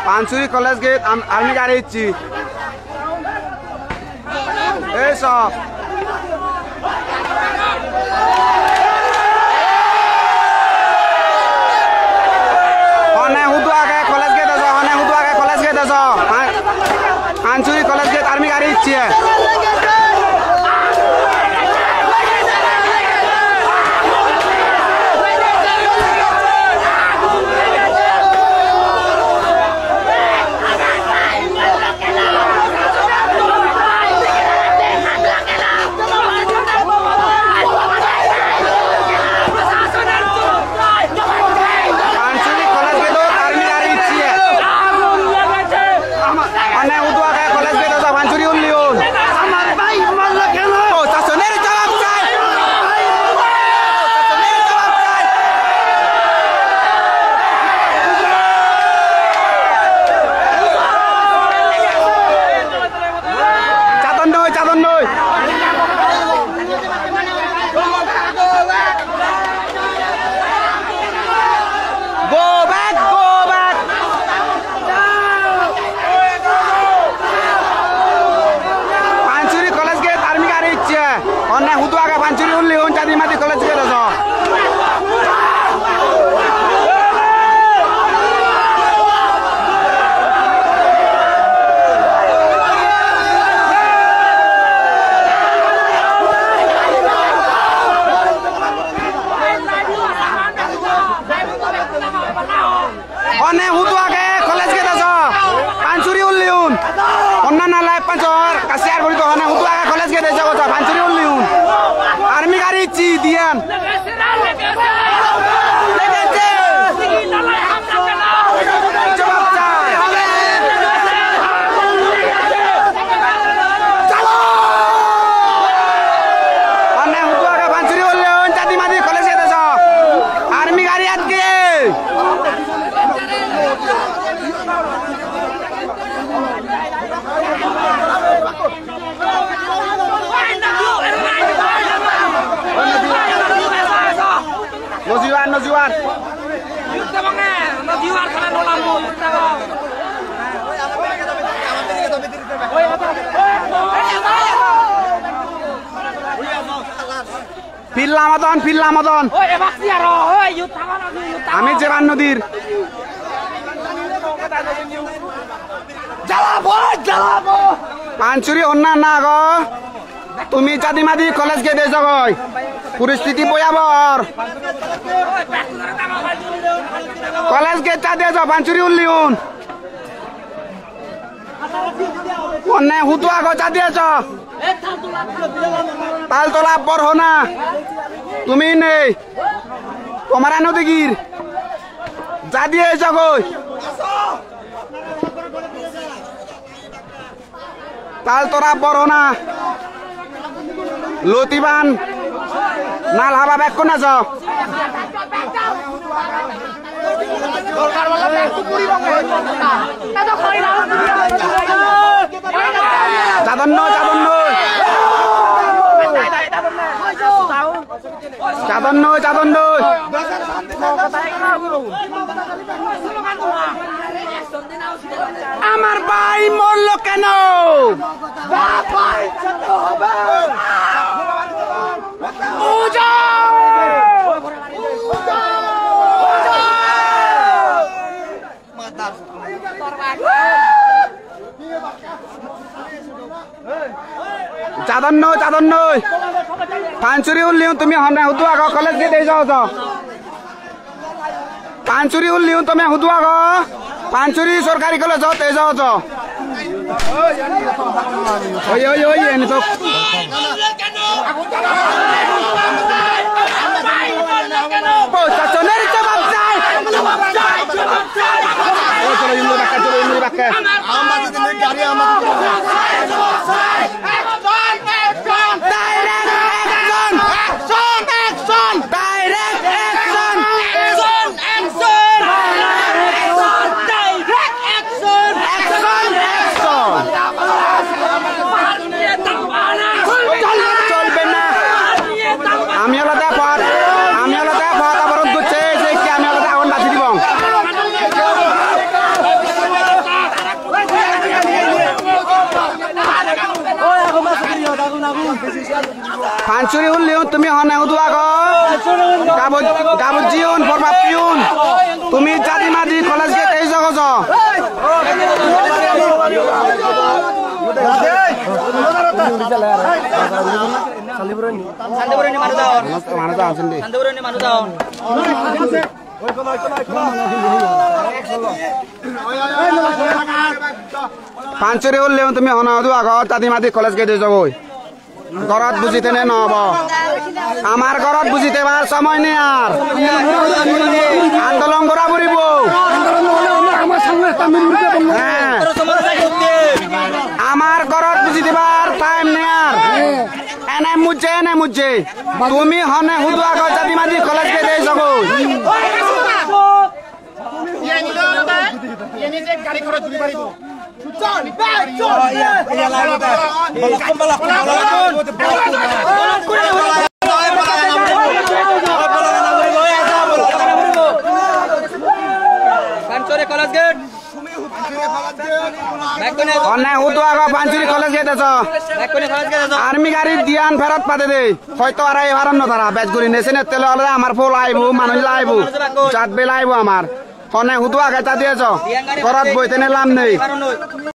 পানচুরি college gate army গাড়ি ইচ্ছি এই সব কলেজ গেট আছো কলেজ গেট আছো পানচুরি কলেজ গেট আর্মি গাড়ি ইচ্ছি আর্মি গাড়ি ইচ্ছি দিয়ান আর্মি গাড়ি আজকে Nojuan. Pilamaton. Ami Jeban Nodir. Jalabo. Pancuri onna na go. Tumi Chadimadi College gate এসো কই পরিস্থিতি ভয়াবহ কলেজ গেট টা দেছো পাঁচুরি উল্লিউন অনে হুতুয়া গজা দিয়েছ তালতলা বরহনা তুমি নেই তোমারা নদীগির যা দিয়েছ কই তালতলা বরহনা লতিবান নাল হাবা ব্যাক কোন আছো চাদন্ন আমার ভাই মরল কেন চাদন্ন পাঁচুরি উল্লিও তুমি হনে হুদুয়া গো কলেজ গেট যাও পাঁচুরি উল্লিও তুমি হুদুয়া গো পাঁচুরি সরকারি কলেজ যাও ওই এনে তো চাচনের জবাব চাই চলো ইমরি বাক্কা আমাদের গাড়ি আমাদের Pancuri uliun tumi hone udu ako. Gabujiun formapiun. Tumi jadi madi college gate ei jogojo. Sandeburoni Manudaon. Manudaon sendi. Sandeburoni Manudaon. Pancuri uliun tumi hone udu ako jadi madi college gate ei jogoi. ঘৰত বুজিতে নে নহব আমাৰ ঘৰত বুজিতে পাৰ সময় নে R আন্দোলন কৰা পড়িব আমাৰ ঘৰত বুজিতে পার টাইম নে আর এনে মুজে তুমি হনে হুদু আগত জাতি মাদি কলেজ কে দেই যাব গাড়ি খরচ দিতে পারিব আর্মি গাড়ি দিয়ান ফেরত পাতে দে হয়তো আর এবার নতারা বেচ করি নেছেন তেল আমার ফুল আইব মানুষ আইব চাঁদ বেলা আইব আমার হনে হুদু আগে তা দিয়েছ ঘরত বইতে লাভ নেই